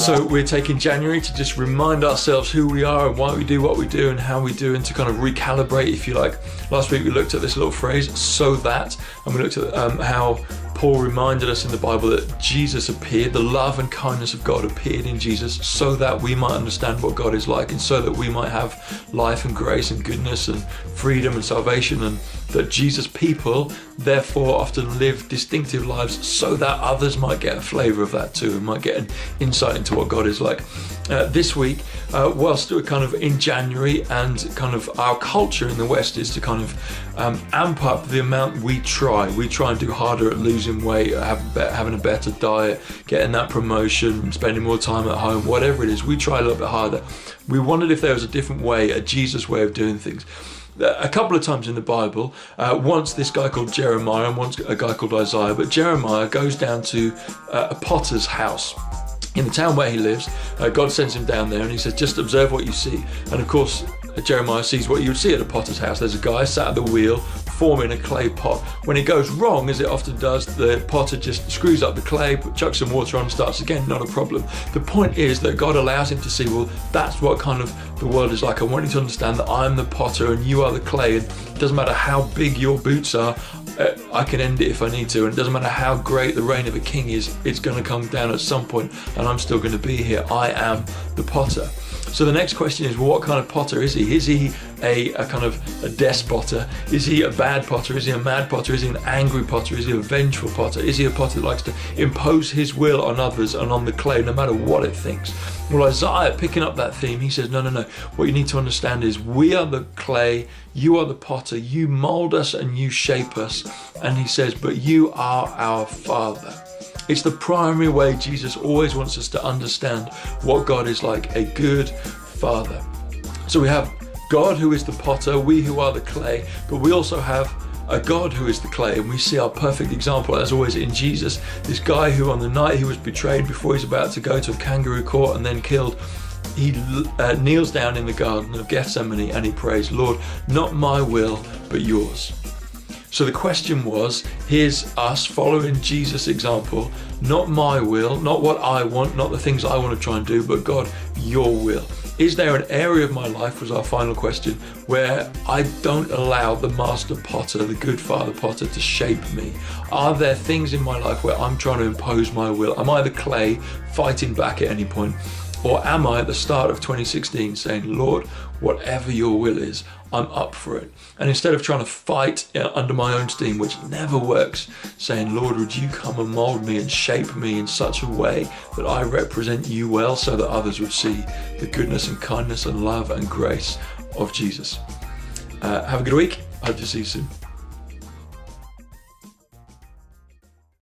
So we're taking January to just remind ourselves who we are and why we do what we do and how we do, and to kind of recalibrate, if you like. Last week we looked at this little phrase, so that, and we looked at how Paul reminded us in the Bible that Jesus appeared, the love and kindness of God appeared in Jesus so that we might understand what God is like, and so that we might have life and grace and goodness and freedom and salvation, and that Jesus' people therefore often live distinctive lives so that others might get a flavour of that too and might get an insight into what God is like. This week, whilst we're kind of in January, and kind of our culture in the West is to kind of amp up the amount we try and do harder at losing weight, having a better diet, getting that promotion, spending more time at home, whatever it is, we try a little bit harder. We wondered if there was a different way, a Jesus way of doing things. A couple of times in the Bible, once this guy called Jeremiah and once a guy called Isaiah, but Jeremiah goes down to a potter's house. In the town where he lives, God sends him down there and he says, just observe what you see. And of course, Jeremiah sees what you would see at a potter's house. There's a guy sat at the wheel forming a clay pot. When it goes wrong, as it often does, the potter just screws up the clay, chucks some water on, starts again, not a problem. The point is that God allows him to see, well, that's what kind of the world is like. I want you to understand that I'm the potter and you are the clay, and it doesn't matter how big your boots are, I can end it if I need to, and it doesn't matter how great the reign of a king is, it's going to come down at some point and I'm still going to be here. I am the potter. So the next question is, well, what kind of potter is he? Is he a kind of a despotter? Is he a bad potter? Is he a mad potter? Is he an angry potter? Is he a vengeful potter? Is he a potter that likes to impose his will on others and on the clay, no matter what it thinks? Well, Isaiah, picking up that theme, he says, no. What you need to understand is we are the clay, you are the potter, you mold us and you shape us. And he says, but you are our Father. It's the primary way Jesus always wants us to understand what God is like, a good Father. So we have God who is the potter, we who are the clay, but we also have a God who is the clay, and we see our perfect example, as always, in Jesus, this guy who on the night he was betrayed, before he's about to go to a kangaroo court and then killed, he kneels down in the Garden of Gethsemane and he prays, Lord, not my will, but yours. So the question was, here's us following Jesus' example, not my will, not what I want, not the things I want to try and do, but God, your will. Is there an area of my life, was our final question, where I don't allow the master potter, the good Father Potter, to shape me? Are there things in my life where I'm trying to impose my will? Am I the clay fighting back at any point? Or am I at the start of 2016 saying, Lord, whatever your will is, I'm up for it? And instead of trying to fight under my own steam, which never works, saying, Lord, would you come and mold me and shape me in such a way that I represent you well, so that others would see the goodness and kindness and love and grace of Jesus. Have a good week. I hope to see you soon.